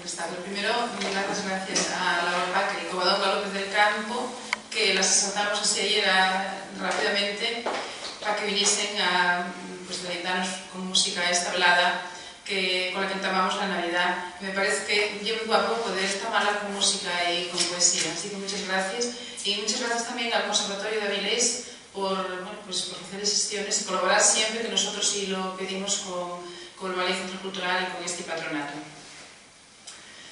manifestarlo. Primero, dar las gracias a Laura Paque y Covadonga López del Campo, que las asaltamos así ayer rápidamente para que viniesen a deleitarnos con música esta velada con la que entamamos la Navidad. Me parece que es muy guapo poder tamarla con música y con poesía, así que muchas gracias. Y muchas gracias también al Conservatorio de Avilés por hacer sesiones y colaborar siempre que nosotros sí lo pedimos con el Ballet Centro Cultural y con este patronato.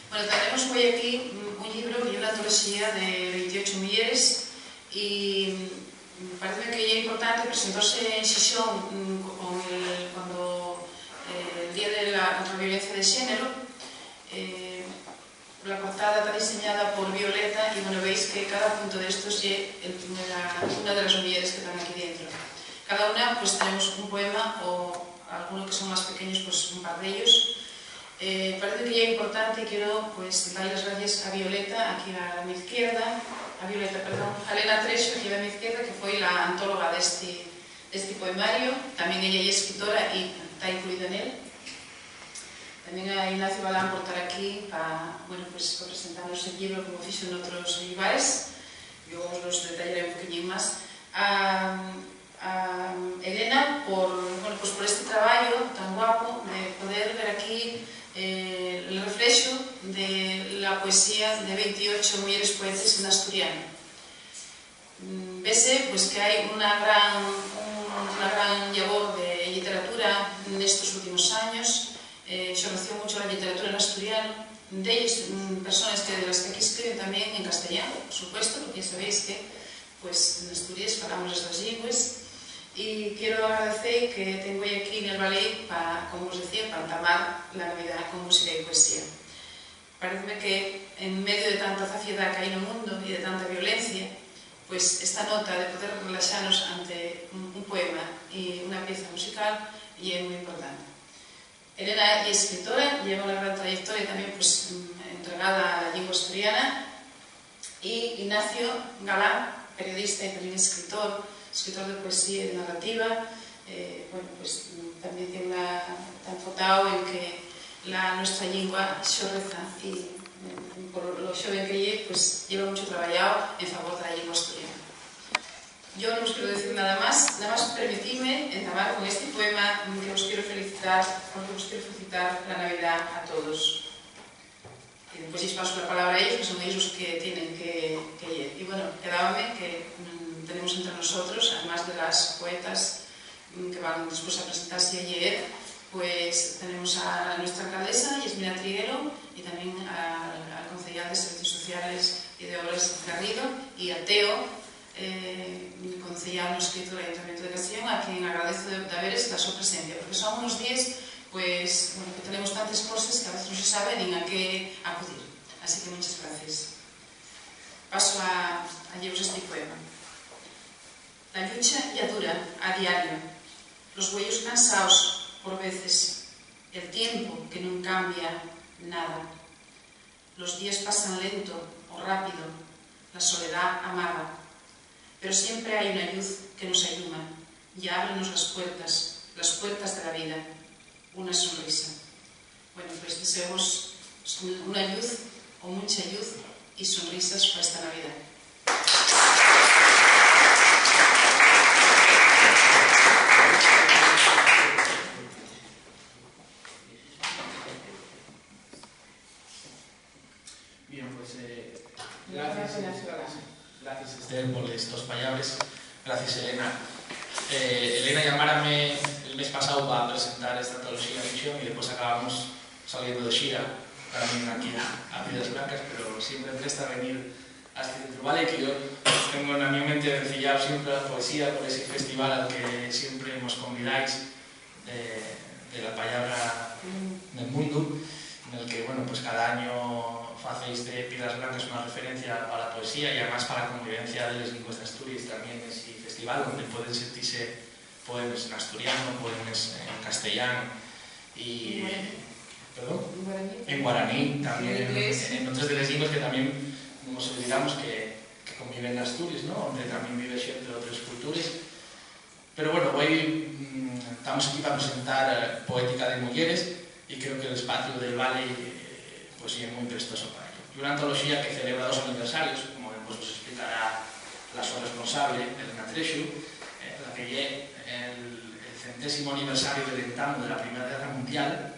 Bueno, tenemos hoy aquí un libro que es una antología de 28 mulleres y parece que é importante presentarse en Xixón cuando el Día de la Contra Violencia de Xénero. La portada está diseñada por Violeta y bueno, veis que cada punto de estos es una de las mulleres que están aquí dentro. Cada una pues tenemos un poema o algunos que son más pequeños, pues un par de ellos. Parece que ya es importante y quiero pues dar las gracias a Violeta, aquí a mi izquierda, a Elena Trejo, aquí a mi izquierda, que fue la antóloga de este poemario. También ella es escritora y está incluida en él. También a Ignacio Balán por estar aquí para presentarnos el libro como hizo en otros lugares. Yo os los detallaré un poquillín más. A Elena por este trabajo tan guapo de poder ver aquí el reflejo de la poesía de 28 mujeres poetas en asturiano. Vese que hay una gran labor de literatura en estos últimos años. Yo recibo mucho la literatura en asturiano, de ellos personas de las que aquí escriben también en castellano, por supuesto, porque ya sabéis que en Asturias hablamos las dos lenguas. Y quiero agradecer que tengo hoy aquí en el ballet para, como os decía, para entamar la Navidad con música y poesía. Parece que en medio de tanta zafiedad que hay en el mundo y de tanta violencia, pues esta nota de poder relajarnos ante un poema y una pieza musical y es muy importante. Elena es escritora, lleva una gran trayectoria también entregada a la lengua asturiana, y Ignacio Galán, periodista y también escritor de poesía y de narrativa, también está enfocado en que nuestra lengua xorreza y por lo joven que lleva mucho trabajado en favor de la lengua asturiana. Yo no os quiero decir nada más permitidme entamar con este poema que os quiero felicitar, la Navidad a todos. Y después les paso la palabra a ellos, que son ellos los que tienen que ir. Y bueno, quedábame que tenemos entre nosotros, además de las poetas que van después a presentarse ayer, pues tenemos a nuestra alcaldesa, Yasmina Triguero, y también al concejal de Servicios Sociales y de Obras Garrido, y a Teo, concejal no escrito del Ayuntamiento de Castellón, a quien agradezco de haber la su presencia, porque son unos días que tenemos tantas cosas que a veces no se sabe ni a qué acudir. Así que muchas gracias. Paso a llevaros este poema. La lucha ya dura a diario, los huellos cansados por veces, el tiempo que no cambia nada. Los días pasan lento o rápido, la soledad amaga, pero siempre hay una luz que nos ayuda y ábrenos las puertas de la vida, una sonrisa. Bueno, pues deseamos una luz o mucha luz y sonrisas para esta Navidad. Bien, pues gracias Esther por estos palabras. Gracias Elena. Elena llamárame el mes pasado para presentar esta antología de Xixón y después acabamos saliendo de Xira, también aquí a Piedras Blancas, pero siempre presta a venir a este Centro Ballet, que yo tengo en mi mente encillado siempre la poesía por ese festival al que siempre nos convidáis de la palabra del mundo, en el que pues cada año hacéis de Piedras Blancas una referencia a la poesía y además para la convivencia de las lenguas de Asturias también es ese festival donde pueden sentirse poemas en asturiano, poemas en castellano y en guaraní también, en otras de las lenguas que también nos olvidamos que conviven en Asturias, ¿no? Donde también vive siempre otras culturas. Pero bueno, hoy estamos aquí para presentar Poética de Mujeres y creo que el espacio del ballet pois é moi prestoso para ello. E unha antoloxía que celebra 2 aniversarios, como despois vos explicará la súa responsable, Elena Trexu, la que é el 100º aniversario del entamo de la Primera Guerra Mundial,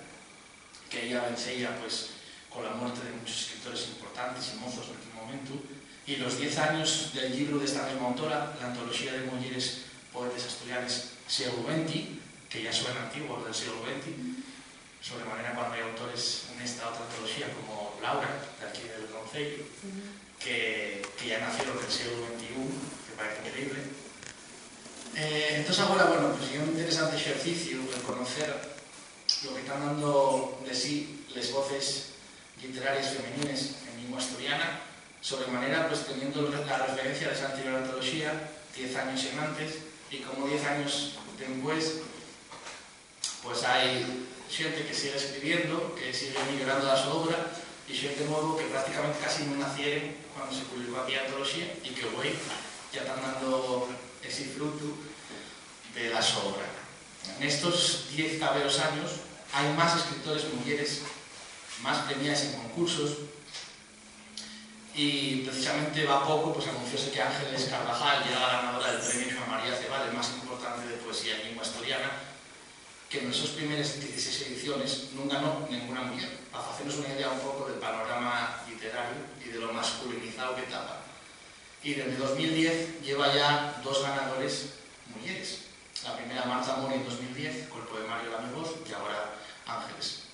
que ella venceía pues, con la muerte de muchos escritores importantes y mozos en aquel momento, y los 10 años del libro de esta misma autora, la antología de mujeres poetas asturianes siglo XX, que ya suena antiguo del siglo XX, sobremanera cuando hay autores en esta otra antología como Laura, de aquí del Concello, que ya nacieron del siglo XXI, que parece increíble. Entonces ahora, bueno, pues é un interesante ejercicio el conocer lo que están dando de sí las voces literarias femeninas en lengua asturiana, sobremanera pues teniendo la referencia de esa anterior antología 10 años en antes, y como 10 años después pues hay xente que sigue escribiendo, que sigue migrando a su obra, y xente nuevo que prácticamente casi no nacieron cuando se publicó aquí a antología, y que hoy ya están dando ese fruto de la su obra. En estos 10 caberos años hay más escritores mujeres, más premiadas en concursos, y precisamente va poco, pues anuncióse que Ángeles Carvajal era la ganadora del premio Joan María Cebal, el más importante de poesía en lengua asturiana, que en esas primeras 16 ediciones no ganó ninguna mujer, para hacernos una idea un poco del panorama literario y de lo masculinizado que estaba. Y desde 2010 lleva ya 2 ganadores mujeres. La primera, Marta Mori, en 2010, con el poemario La Mi Voz, y ahora Ángeles.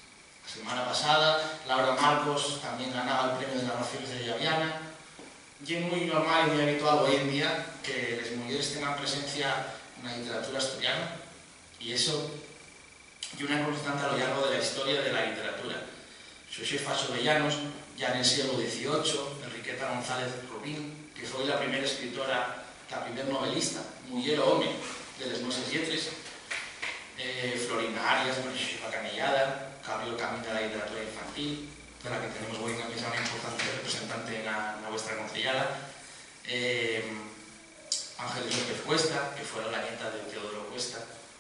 La semana pasada, Laura Marcos también ganaba el premio de narraciones de Llaviana. Y es muy normal y muy habitual hoy en día que las mujeres tengan presencia en la literatura asturiana, y eso y una constante a lo largo de la historia de la literatura. Xosefa Sobellanos, ya en el siglo XVIII, Enriqueta González Rubín, que fue la primera escritora, la primera novelista, mujer o home, de les Nueces Lletres, Florina Arias, Xosefa Canellada, que abrió el camino de la literatura infantil, de la que tenemos hoy una pieza importante representante en la vuestra concellada, Ángeles López Cuesta, que fue la nieta de Teodoro Cuesta,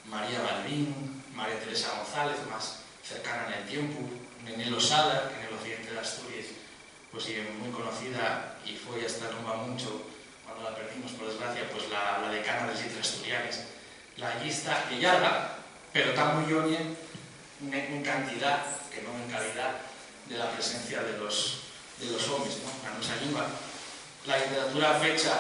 María Balbín, María Teresa González, más cercana en el tiempo, Nené Losada, que en el occidente de Asturias pues sí, muy conocida, y fue hasta no va mucho, cuando la perdimos por desgracia, pues la decana de las letras asturianas. La lista que larga, pero está muy oña en cantidad, que no en calidad, de la presencia de los hombres, ¿no? En nuestra lengua. La literatura fecha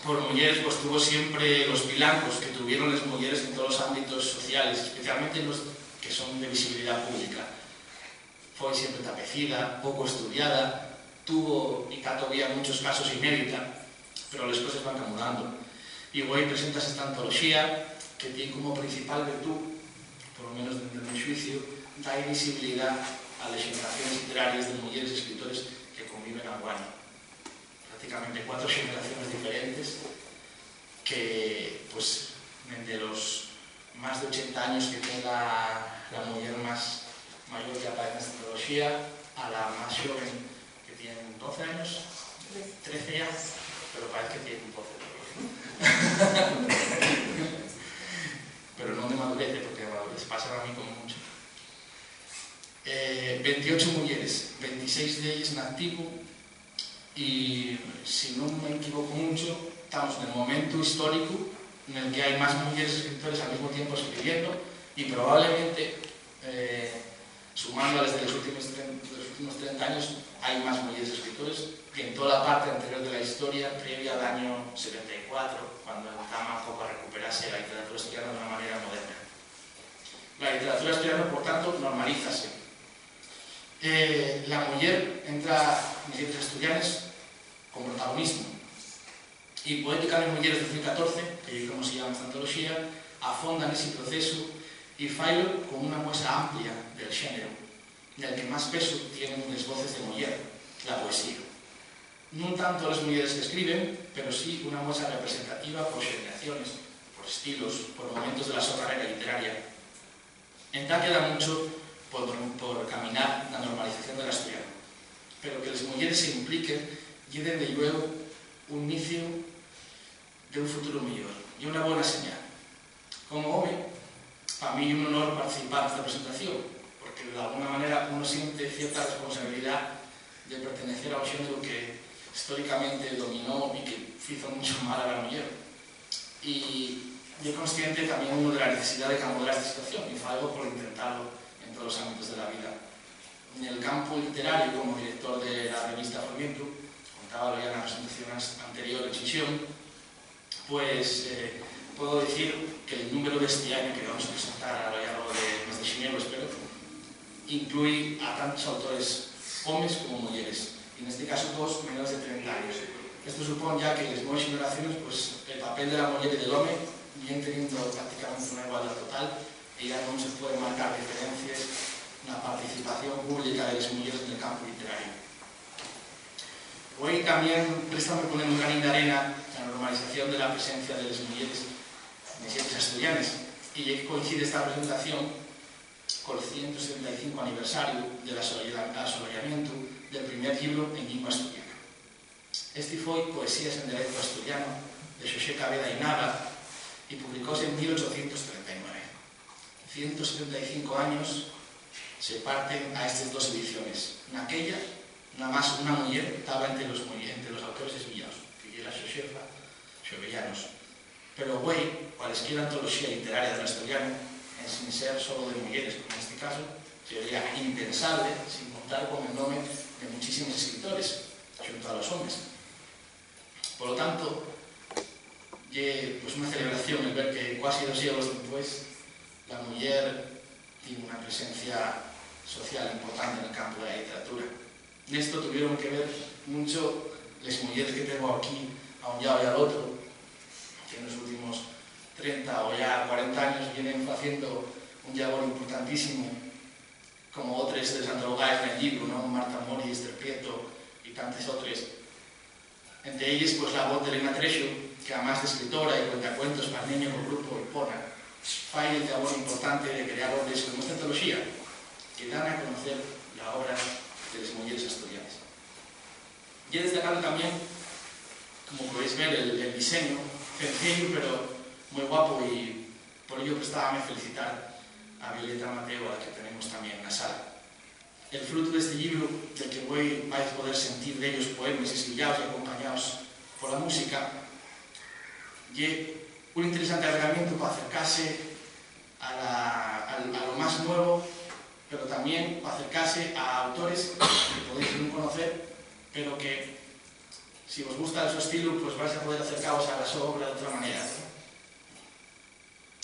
por mujeres pues tuvo siempre los pilancos que tuvieron las mujeres en todos los ámbitos sociales, especialmente los que son de visibilidad pública. Fue siempre tapecida, poco estudiada, tuvo y está todavía en muchos casos inédita, pero las cosas van cambiando. Y hoy presentas esta antología que tiene como principal virtud, por lo menos desde mi juicio, dar visibilidad a las generaciones literarias de mujeres escritores que conviven a Guani. Prácticamente 4 generaciones diferentes que, pues, desde los más de 80 años que tiene la mujer más mayor que aparece en esta antología, a la más joven que tiene 12 años, 13 ya, pero parece que tiene 12 pero no de madurez, porque de madurez pasan a mí como mucho. 28 mujeres, 26 de ellas en activo, y si no me equivoco mucho, estamos en el momento histórico en el que hay más mujeres escritores al mismo tiempo escribiendo, y probablemente sumándolas de los últimos 30 años hay más mujeres escritores que en toda la parte anterior de la historia previa al año 74, cuando empezaba un poco a recuperarse la literatura asturiana de una manera moderna. La literatura asturiana, por tanto, normalízase. La mujer entra en las letras asturianas con protagonismo, y Poética de Mujeres 2014, que es como se llama esta antología, afonda en ese proceso y failo con una muestra amplia del género, en el que más peso tienen las voces de mujer, la poesía. No tanto las mujeres que escriben, pero sí una muestra representativa por generaciones, por estilos, por momentos de la su carrera literaria. Entonces queda mucho por caminar la normalización del asturiano, pero que las mujeres se impliquen y desde luego un inicio de un futuro mejor y una buena señal. Como hombre, para mí es un honor participar en esta presentación, porque porque de alguna manera uno siente cierta responsabilidad de pertenecer a un xénero que históricamente dominó y que hizo mucho mal a la mujer. Y yo consciente también uno de la necesidad de cambiar esta situación y fue algo por intentarlo en todos los ámbitos de la vida. En el campo literario, como director de la revista Formiento, contaba ya en la presentación anterior en Xisión, pues puedo decir que el número de este año que vamos a presentar a lo largo de mes de xinero, espero, incluye a tantos autores hombres como mujeres, y en este caso todos menores de 30 años. Esto supone ya que en las nuevas generaciones pues, el papel de la mujer y del hombre viene teniendo prácticamente una igualdad total y ya no se pueden marcar diferencias en la participación pública de las mujeres en el campo literario. Hoy también préstame poner un granín de arena la normalización de la presencia de las mujeres en las letras asturianas, y ya que coincide esta presentación con el 175 aniversario del asolallamiento del primer libro en lingua asturiana. Este foi Poesías en Derecho Asturiano de Xosé Cabeda y Nava y publicóse en 1839. 175 años se parten a estas dos ediciones. Naquella, nada más una mujer estaba entre los autores esvillados, que era Xosefa, Xovellanos. Pero hoy, cualesquiera antología literaria del asturiano, sin ser solo de mujeres, como en este caso, sería impensable sin contar con el nombre de muchísimos escritores, junto a los hombres. Por lo tanto, pues una celebración el ver que casi 2 siglos después la mujer tiene una presencia social importante en el campo de la literatura. En esto tuvieron que ver mucho las mujeres que tengo aquí a un lado y al otro, que en los últimos 30 o ya 40 años vienen haciendo un labor importantísimo, como otros de Sandro Lugais en el libro, ¿no? Marta Mori, Esther Prieto y tantos otros. Entre ellos, pues la voz de Elena Trejo, que además de escritora y cuentacuentos para niños con grupo Ipona, fai el labor importante de crear obras como esta antología, que dan a conocer la obra de las mujeres asturianas. Y he destacado también, como podéis ver, el diseño, sencillo pero muy guapo, y por ello prestábame felicitar a Violeta Mateo, a la que tenemos también en la sala. El fruto de este libro, del que hoy vais a poder sentir de ellos poemas escribillados y acompañados por la música, y un interesante acercamiento para acercarse a lo más nuevo, pero también para acercarse a autores que podéis no conocer, pero que si os gusta su estilo, pues vais a poder acercaros a su obra de otra manera.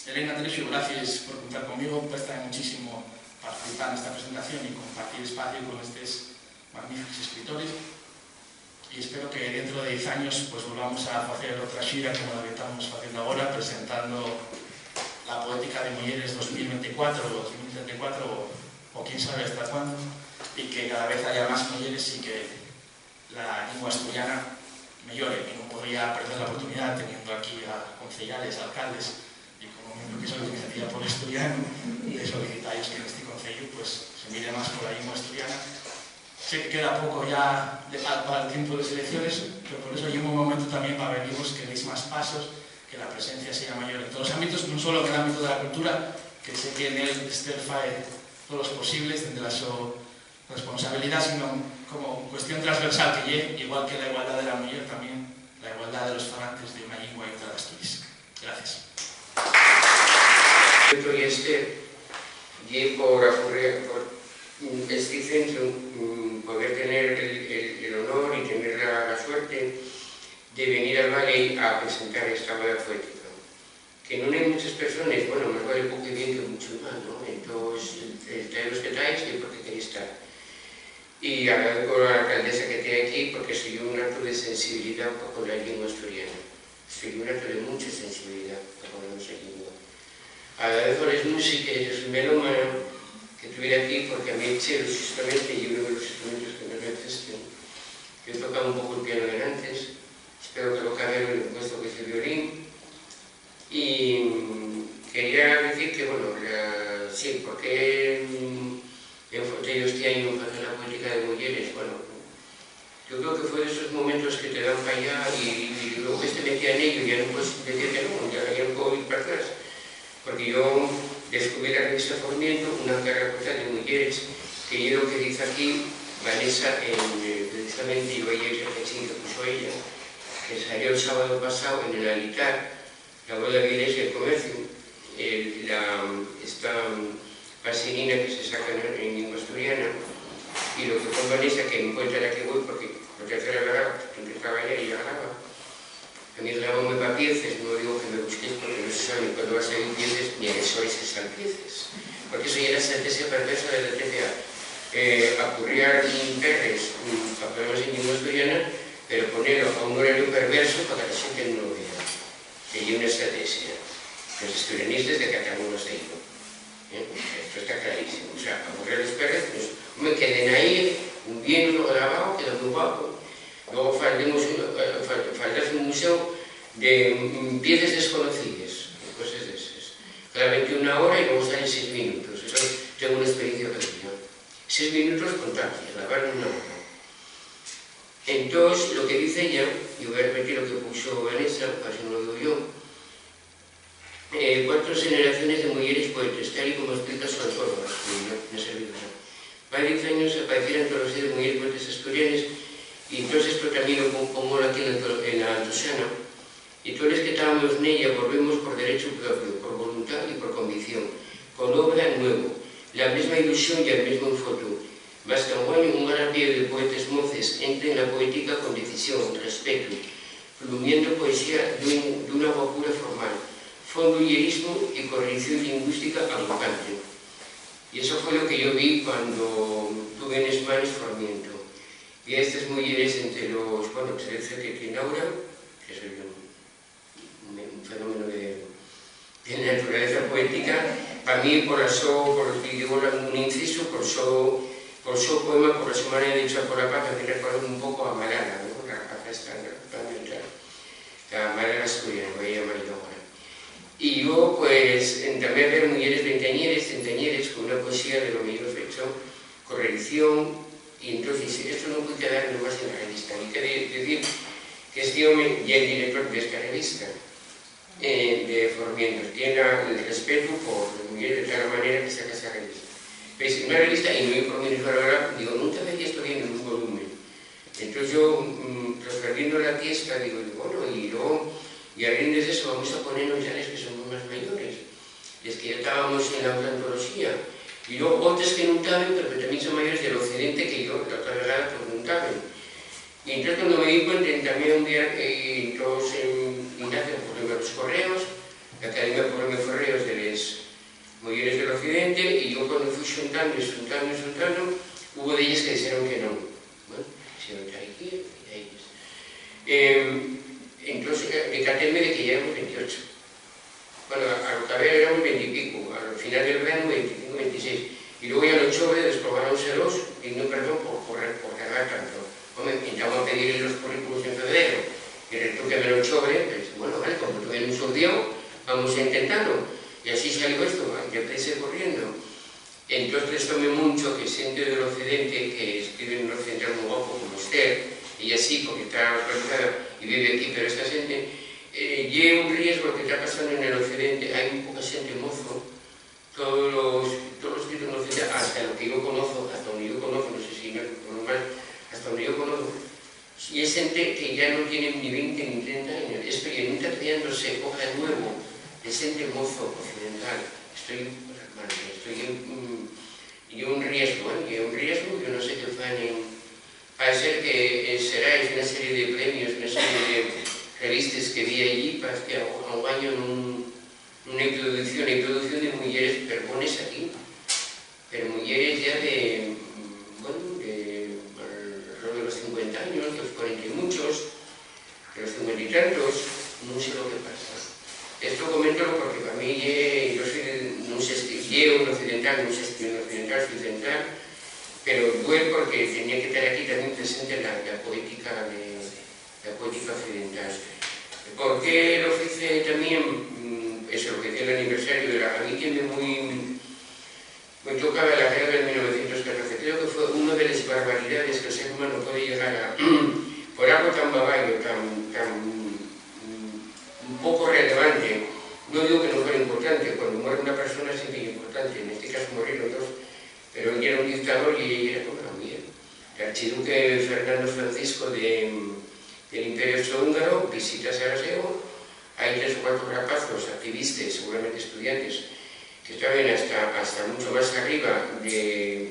Elena Trejo, gracias por contar conmigo, presta muchísimo participar en esta presentación y compartir espacio con estos magníficos escritores, y espero que dentro de 10 años pues volvamos a hacer otra xira como la que estamos haciendo ahora, presentando la poética de mujeres 2024 o 2034 o quién sabe hasta cuándo, y que cada vez haya más mujeres y que la lengua asturiana mejore, que no podría perder la oportunidad teniendo aquí a concejales, alcaldes y como miembro que soy de Iniciativa por Asturiano, de solicitáis que en este concello pues se mire más por la lengua asturiana. Sé que queda poco ya para el tiempo de las elecciones, pero por eso hay un momento también para veniros que deis más pasos, que la presencia sea mayor en todos los ámbitos, no solo en el ámbito de la cultura, que sé que en él Esther fae todos los posibles desde la su responsabilidad, sino como cuestión transversal que lleve, igual que la igualdad de la mujer, también la igualdad de los falantes de una lengua y otra de asturias. Gracias. Y este, y por este centro, poder tener el honor y tener la suerte de venir al Valle a presentar esta obra poética, que no hay muchas personas, bueno, más vale poco y bien que mucho más, ¿no? Entonces, estáis los que estáis y porque queréis estar. Y agradezco a la alcaldesa que esté aquí porque soy un acto de sensibilidad con la lengua asturiana. Soy un acto de mucha sensibilidad con nuestra lengua. Agradezco a las músicas y a su melómano que estuviera aquí porque a mí sé los instrumentos y uno de los instrumentos que me representan. Yo he tocado un poco el piano de antes, espero que lo cabe en el puesto que es el violín. Y quería decir que, bueno, sí, porque he enfocado este año para la política de mujeres, bueno, yo creo que fue de esos momentos que te dan para allá y luego que te metía en ello, ya no puedes decir que no, ya no puedo ir para atrás. Porque yo descubrí la revista Formiento unha carracota de mulleres que é o que dice aquí Vanessa, precisamente iba a ir a Pechín que puso ella, que salió el sábado pasado en el Alitar, la boda de Iglesia y Comercio, esta pasinina que se saca en lengua asturiana, y lo que fue Vanessa, que encuentra la que voy, porque por tercera graba, siempre trabaja y ya graba. A mí grabóme para piezas, no digo que me busquéis porque no se sabe cuándo va a salir piezas, ni a eso es esas piezas. Porque eso ya era estrategia perversa de la TPA. Apurriar perres, papeles en lengua asturiana, pero ponerlo a un horario perverso para que la xente non lo vea. Sería unha estrategia. Los asturianistas de que acabamos de ir. Esto está clarísimo. O sea, aburrir los perres, pues, me queden ahí, un bien uno grabado, queda muy guapo. Luego faltas un museo de piezas desconocidas, cosas de esas. Cada 21 horas y luego salen 6 minutos. Eso tengo una experiencia pequeña. 6 minutos contados, grabar en una hora. Entonces, lo que dice ella, y voy a repetir lo que puso Vanessa, casi no lo digo yo, 4 generaciones de mujeres poetas, tal y como explica su autor, me ha servido. Varios años aparecieron antologías de mujeres poetas asturianas, y entonces esto también lo pongo aquí en la Antosana, y todos los que estábamos en ella volvemos por derecho propio, por voluntad y por convicción, con obra nuevo, la misma ilusión y el mismo enfoque. Basta un año un garapío de poetas moces entre en la poética con decisión, respeto, flumiendo poesía de una guapura formal, fondullerismo y corrección lingüística abundante. Y eso fue lo que yo vi cuando tuve en España Formiento. Y a estas mujeres entre los, bueno, Teresa que tiene Aura, que es un fenómeno de naturaleza poética, para mí por un inciso, por su poema, por su manera de echar por la paz, me recuerda un poco a Malala, ¿no? La paz está la Malala asturiana, voy a llamarlo ahora. Y yo, pues, también veo mujeres veinteañeres, con una poesía de lo mejor hecho, corrección, y entonces esto no puede quedar nomás en la revista. Hay que decir que este hombre ya es director de esta revista, de Formientos, tiene el respeto por las mujeres de tal manera que saca esa revista. Pero si una revista, y no hay por menos ahora, digo, nunca veía esto bien en un volumen. Entonces yo, transferiendo la fiesta, digo, bueno, y luego, y a raíz de eso vamos a ponernos ya los que somos más mayores. Y es que ya estábamos en la antología. Y luego otros que no saben, pero que también son mayores del occidente, que yo la otra vez pues, no saben. Y entonces cuando me di cuenta, también un día, entonces Ignacio por los correos, la Academia por los correos de las mujeres del occidente, y yo cuando fui juntando, hubo de ellas que dijeron que no. Bueno, dijeron que hay aquí, y ellas. Entonces, decatéme de que ya éramos 28. Bueno, a lo que había éramos 20 y pico, al final del verano 25, 26. Y luego ya los chovres desprobaronselos, pidiendo perdón por cargar tanto. Hombre, intentamos a pedir los currículos en febrero, y resulta que me lo chobre, pues, bueno, vale, como tuvieron un sorteo, vamos a intentarlo. Y así salió esto, ya empecé corriendo. Entonces tomé mucho que gente del occidente, que escribe en un occidental muy guapo como Esther, ella sí, porque está actualizada y vive aquí, pero esta gente lleva un riesgo que está pasando en el occidente, hay un poca gente mozo, todos los escritos en el occidente, hasta lo que yo conozco, no sé si no es normal, hasta donde yo conozco, y es gente que ya no tiene ni 20 ni 30 años, experimentar creándose hoja de nuevo, es gente mozo occidental, estoy un riesgo, yo no sé qué fan parece ser que será una serie de premios, una serie de revistas que vi allí, para que a un año una introducción de mujeres perbones aquí, pero mujeres ya de alrededor de los 50 años, de los 40 y muchos, de los 50 y tantos, no sé lo que pasa. Esto comento porque para mí yo soy un occidental, no sé si un occidental, soy central, pero duele porque tenía que estar aquí también presente la poética occidental. ¿Por qué lo hice también? Eso, lo que decía el aniversario de a mí que me tocaba la guerra del 1914. Creo que fue una de las barbaridades que el ser humano puede llegar a, por algo tan baballo, tan un poco relevante. No digo que no fuera importante, cuando muere una persona siempre importante, en este caso murieron dos, pero él era un dictador y ella era como la mujer. El archiduque Fernando Francisco del Imperio Austrohúngaro visita Sarajevo, hay 3 o 4 rapazos, activistas, seguramente estudiantes, que estaban hasta mucho más arriba de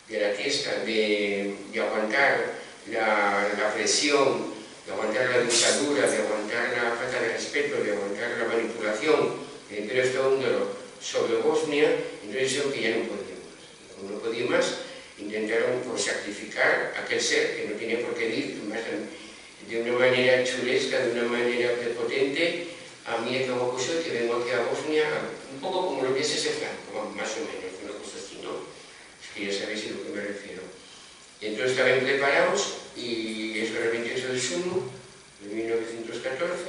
la fiesta, de aguantar la presión, de aguantar la dictadura, de aguantar la falta de respeto, de aguantar la manipulación del Imperio Austrohúngaro sobre Bosnia. Entonces dijeron que ya no podían más. Y como no podían más, intentaron pues, sacrificar a aquel ser que no tenía por qué ir, de una manera chulesca, de una manera prepotente, a mí que hago cosa que vengo aquí a Bosnia, un poco como lo que es ese Franco, más o menos, una cosa así, ¿no? Es que ya sabéis a lo que me refiero. Y entonces estaban preparados, y eso era el 28 de junio de 1914,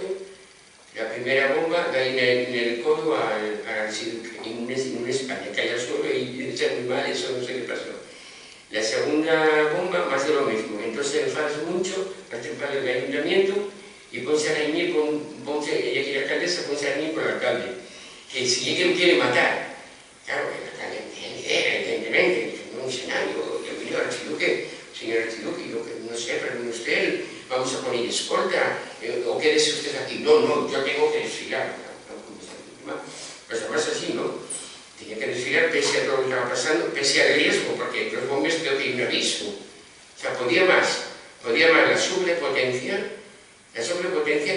la primera bomba da en el codo al archiduque, en un España, cae al suelo y echa muy mal, eso no sé qué pasó. La segunda bomba, más de lo mismo, entonces se enfadas mucho, al trepar el ayuntamiento, y ponse a reñir ella quiere alcaldesa, ponse a reñir con el alcalde, que si ella lo quiere matar, claro, el alcalde no tiene idea, evidentemente, en un escenario, yo venido al archiduque, señor archiduque, yo que no sé, pero usted, vamos a poner escolta, o quédese usted aquí, no, yo tengo que desfilar, pues además así, ¿no? Tenía que desfilar pese a todo lo que estaba pasando, pese al riesgo, porque los bombes creo que hay un aviso, o sea, podía más la sobrepotencia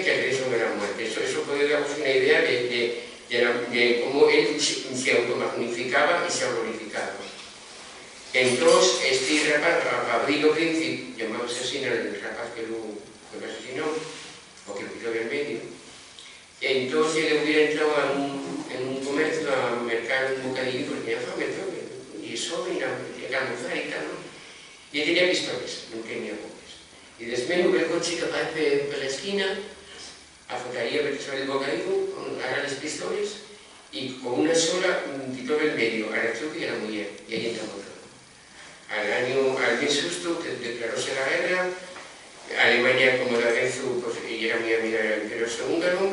que el riesgo de la muerte. Eso puede darnos una idea de cómo él se automagnificaba y se glorificaba. Entonces, este rapaz, Gavrilo Princip, llamado asesino, el rapaz que lo asesinó, o que lo quitó del medio, entonces él hubiera entrado en un comercio a mercar un bocadillo porque tenía fame, y eso, y tenía que almorzar y tal, ¿no? Y él tenía pistolas, no tenía bombes. Y después ve el coche que aparece por la esquina, afotaría sobre el bocadillo, agarra las pistolas y con una sola quitó del medio al archiduque y a la mujer, y ahí entramos todo. Al mes justo declaróse la guerra, Alemania, como la vez, pues, ella era muy amiga del Imperio Austrohúngaro,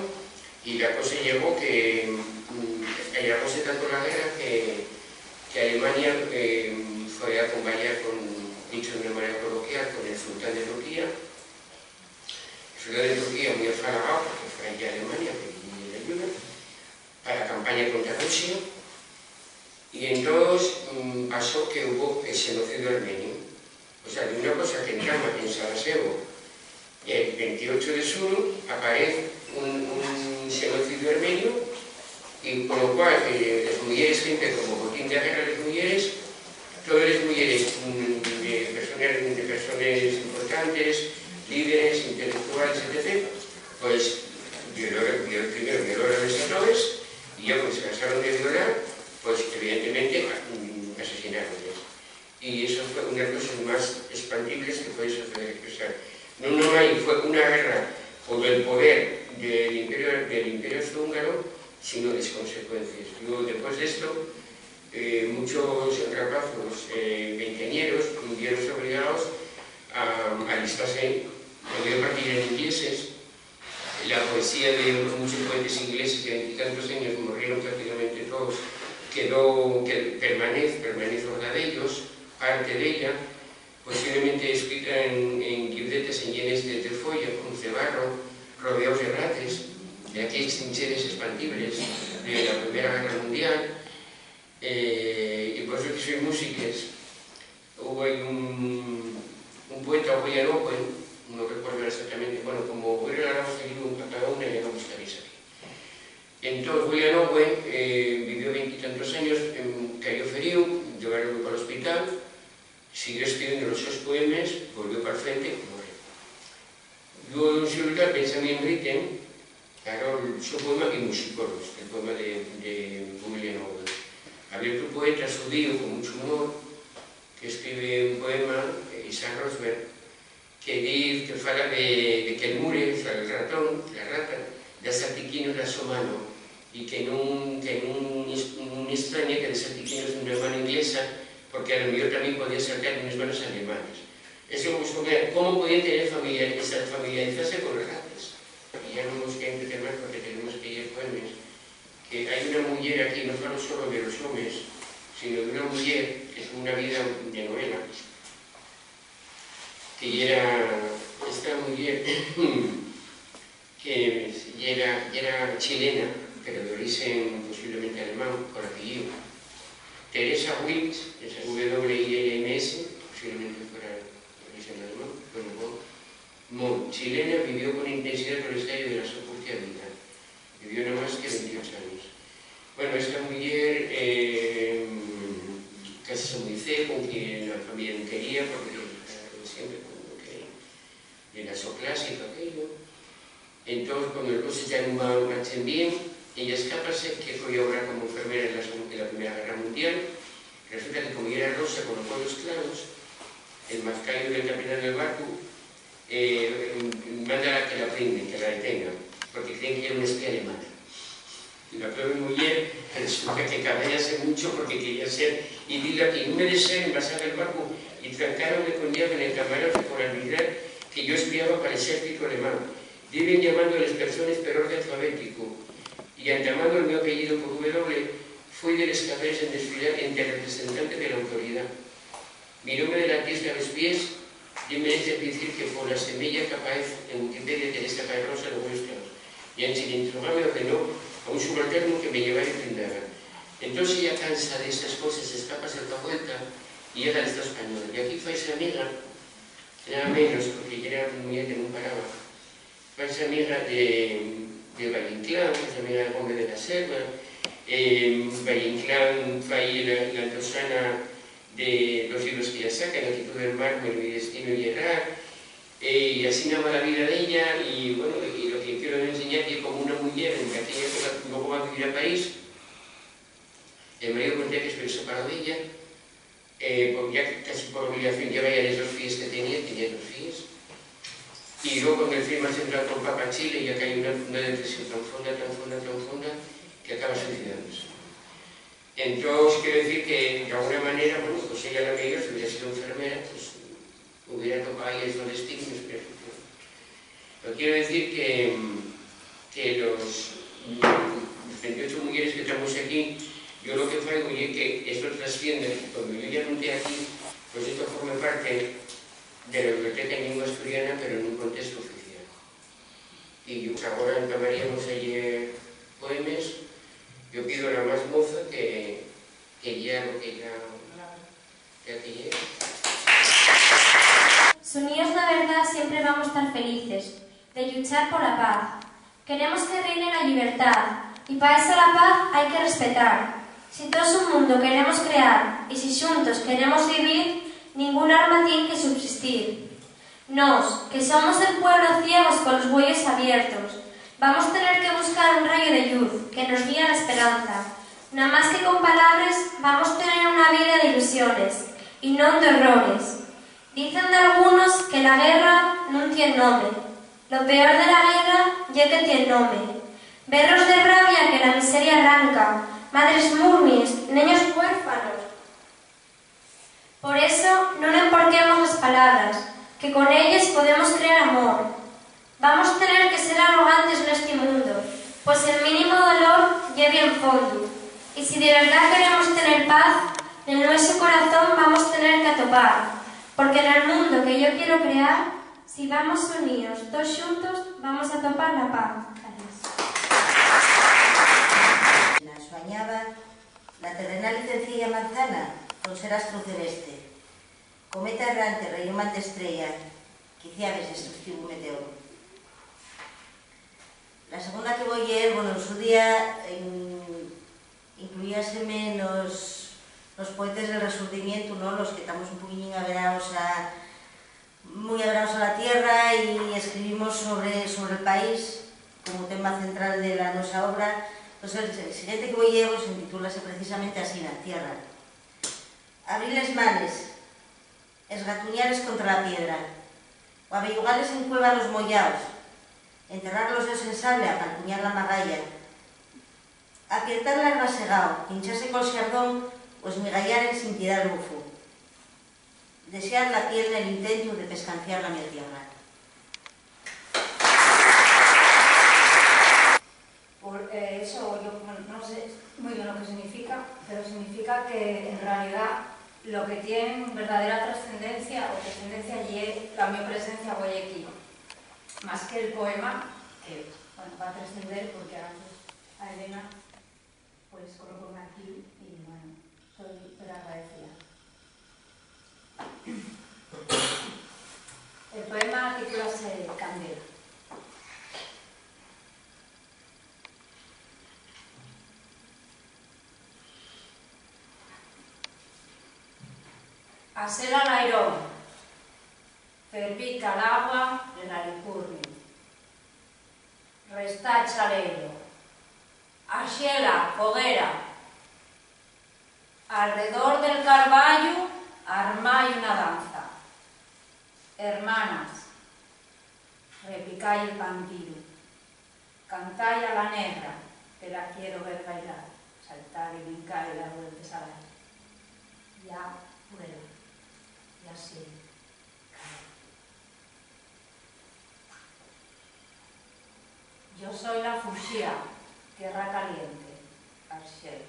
y la cosa llegó que llegóse tanto la guerra que Alemania fue a acompañar dicho de una manera coloquial, con el sultán de Turquía. El sultán de Turquía muy afalagado, porque fue allí a Alemania, que le ayuda, para la campaña contra Rusia. Y entonces pasó que hubo el genocidio armenio. O sea, de una cosa que entraba en Sarajevo, el 28 de junio aparece un genocidio armenio, y con lo cual las mujeres, siempre como botín de guerra de las mujeres, todas las mujeres de personas importantes, líderes, intelectuales, etc., pues primero violó a los hombres, y ya cuando se cansaron de violar, pues evidentemente asesinaronles. Y eso fue una de las cosas más expandibles que puede suceder. O sea, no fue una guerra por el poder del Imperio Austrohúngaro, sino las consecuencias. Luego, después de esto, muchos rapazos veinteañeros vieron obligados a alistarse en partida ingleses. La poesía de muchos poetas ingleses de veintitantos años murieron prácticamente todos, permanece verdad de ellos, parte de ella, posiblemente escrita en libretas llenas de trefolla, con cebarro, rodeados de rates, de aquellas trincheras expandibles de la Primera Guerra Mundial. Y por eso que soy músicos, hubo un poeta, William Owen, no recuerdo exactamente, bueno, como William Owen escribió a cada una, ya no estaréis aquí. Entonces William Owen vivió 20 y tantos años, cayó ferido, llevaron para el hospital, siguió escribiendo los seus poemas, volvió para el frente y murió. Luego en hospital Benjamin Britten, claro, su poema y Musicoros, el poema de William Owen. Había otro poeta judío con mucho humor que escribe un poema, Isaac Rosberg, que fala de que el mure, o sea, el ratón, la rata, da saltiquinos a su mano, y que non extraña que de saltiquinos de una mano inglesa, porque a lo mejor también podía saltar de unas manos alemanas. Eso buscó ver cómo podían tener familiarizarse con los ratas. Y ya no nos queda entender más porque tenemos que ir poemas que que hai unha muller aquí, non falo só de los homes, sino de unha muller que é unha vida de novela, que era esta muller que era chilena, pero de origen posiblemente alemán, con apellido. Teresa Wilms, esa W-I-L-M-S, posiblemente fuera de origen alemán, bueno, chilena, vivió con intensidad por el estallido de la su propia vida. Vivió no más que 28 años. Bueno, esta mujer casi se muy con quien la familia no quería, porque siempre cuando quería, era so clásico aquello. Entonces, cuando las cosas ya no marchen bien, ella escapase, que fue a obrar como enfermera en la Primera Guerra Mundial. Resulta que como era rosa con los cuellos claros, el mascayo del capitán del barco manda a que la prenden, que la detengan, porque creen que era una espía alemana. Y la pobre mujer resulta que caballase mucho porque quería ser, y diga que no me deseen pasar el barco y trancaronme con llave en el camarote por arbitrar que yo espiaba para el ejército alemán. Viven llamando a las personas por orden alfabético, y antamando el mi apellido por W, fui de los cafés en desfilar entre representantes de la autoridad. Miróme de la pies a los pies y me hice decir que fue la semilla que aparece en Wikipedia de esta rosa de los claros. Y en silencio me ordenó a un subalterno que me llevara y brindara. Entonces ella cansa de estas cosas, se escapa a otra vuelta y llega al Estado español. Y aquí fue esa amiga, nada menos, porque ya era muy que no paraba, fue esa amiga de Valle Inclán, fue esa amiga de Gómez de la Selva. Valle Inclán fue ahí la tosana de los libros que ella saca, La actitud del mármol, Mi destino y errar, y así nada la vida de ella, y bueno, y lo que quiero enseñar es que como una mujer en que aquella época no va a vivir a París, el marido conté que se separó de ella, porque ya casi por obligación llevaba ya los 2 fillos que tenía 2 fillos, y luego con el film central con Papa Chile, ya que hay una depresión tan fonda, que acaba suicidándose. Entonces, quiero decir que de alguna manera, bueno, pues ella la que yo, si hubiera sido enfermera, pues hubiera tocado ahí esos destinos, pero quiero decir que los 28 mujeres que estamos aquí, yo lo que hago es que esto trasciende, cuando yo ya no esté aquí, pues esto forma parte de la biblioteca en lengua asturiana, pero en un contexto oficial. Y ahora entamaríamos ayer poemas. Yo pido a la más moza que ya lo que ya que llegue. Unidos la verdad siempre vamos a estar felices, de luchar por la paz. Queremos que reine la libertad, y para eso la paz hay que respetar. Si todo es un mundo queremos crear, y si juntos queremos vivir, ningún arma tiene que subsistir. Nos, que somos el pueblo ciegos con los bueyes abiertos, vamos a tener que buscar un rayo de luz que nos guíe a la esperanza. Nada más que con palabras vamos a tener una vida de ilusiones y no de errores. Dicen de algunos que la guerra no tiene nombre. Lo peor de la guerra ya que tiene nombre. Berros de rabia que la miseria arranca, madres murmies, niños huérfanos. Por eso no le emporquemos las palabras, que con ellas podemos crear amor. Vamos a tener que ser arrogantes en este mundo, pues el mínimo dolor lleva en fondo. Y si de verdad queremos tener paz, en nuestro corazón vamos a tener que atopar, porque en el mundo que yo quiero crear, si vamos unidos, todos juntos, vamos a topar la paz. Gracias. Soñaba la terrenal y sencilla manzana con ser astro celeste, cometa errante, rayomante estrella, quiciaves destructivo meteoro. La segunda que voy a leer, bueno, en su día incluíaseme los poetas del Resurgimiento, ¿no? Los que estamos un poquillín muy abrados a la tierra y escribimos sobre el país como tema central de nuestra obra. Entonces, el siguiente que voy a leer se intitulase precisamente así, La tierra. Abrir les manes, esgatuñares contra la piedra, o abellugales en cueva los mollaos, enterrar los dedos en sable a calcuñar la magalla, aprietar la herba segao, hincharse con xardón o esmigallar en sin piedad bufo, desear la piel en el intento de pescanciar la mi tierra. Por eso, yo no sé significa que en realidad lo que tiene verdadera trascendencia o trascendencia y la mi presencia hoy aquí, más que el poema, que bueno, va a trascender porque ahora a Elena pues coloco aquí y bueno, soy súper agradecida. El poema titúlase Candela. Asel al airón, fervica el agua en la licurnia. Restacha leiro, axela, foguera. Alrededor del carballo armai una danza. Hermanas, replicai el vampiro. Cantai a la negra, que la quiero ver bailar, saltar y brincar y dar vueltas a la ya vuela. Y así cae. Yo soy la fuxía, tierra caliente, Arxel.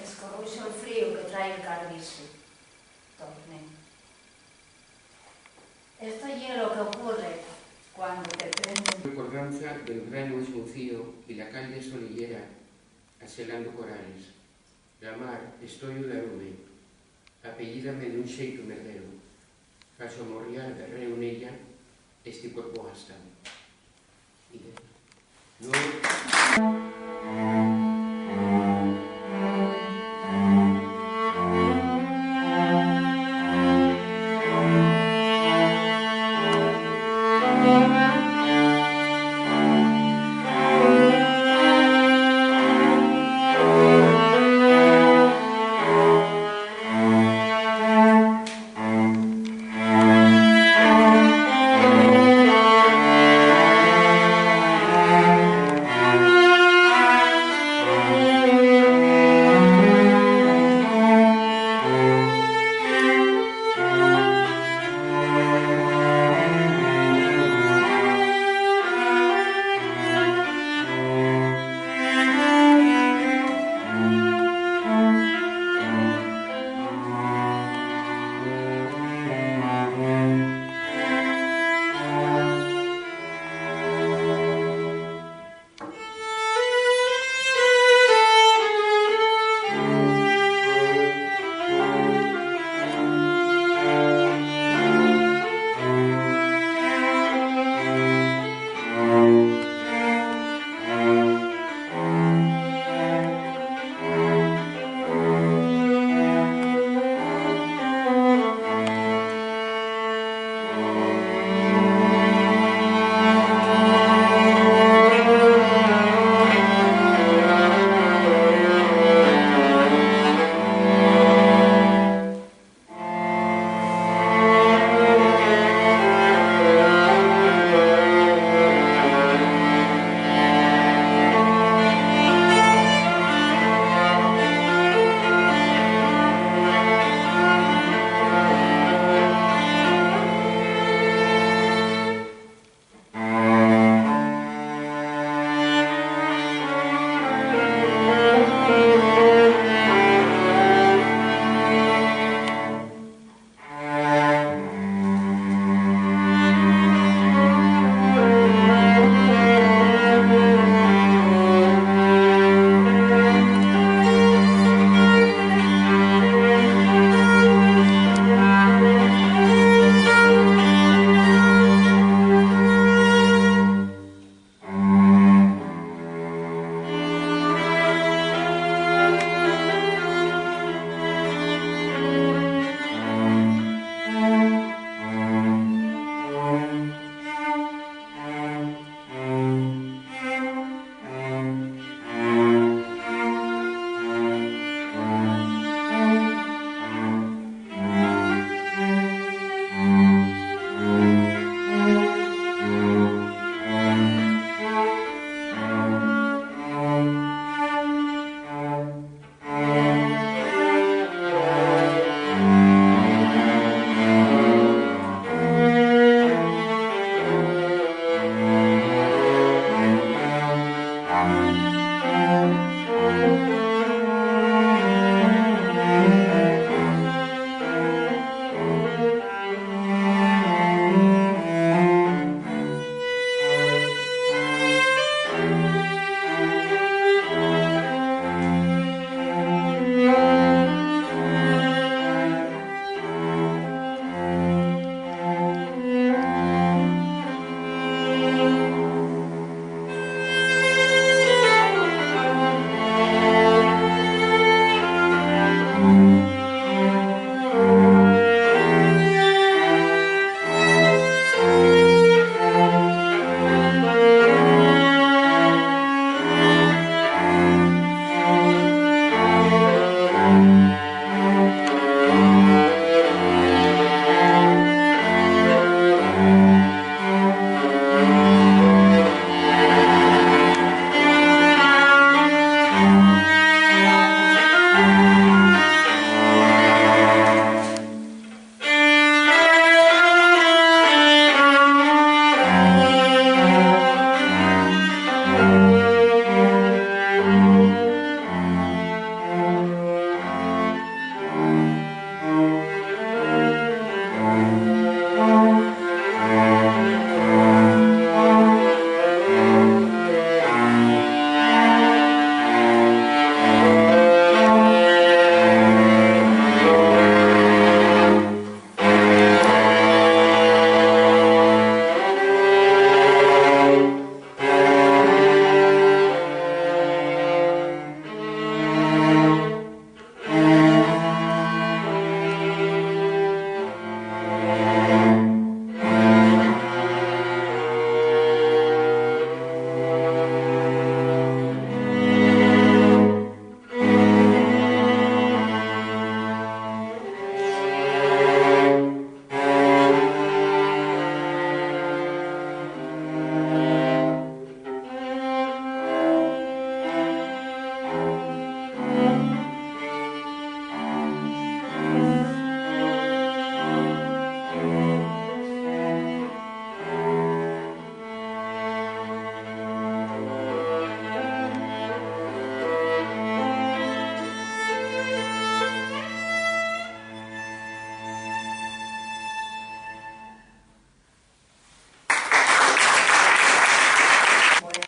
Escorruixo el frío que trae el carviso, torné. Esto es lo que ocurre cuando te prenden. Recordanza del verano esmucío y la calle solillera, aselando corales. La mar, estoy o darume, apellídame dun xeito merdeiro, faxo morriar de reo nella este corpo gastado. No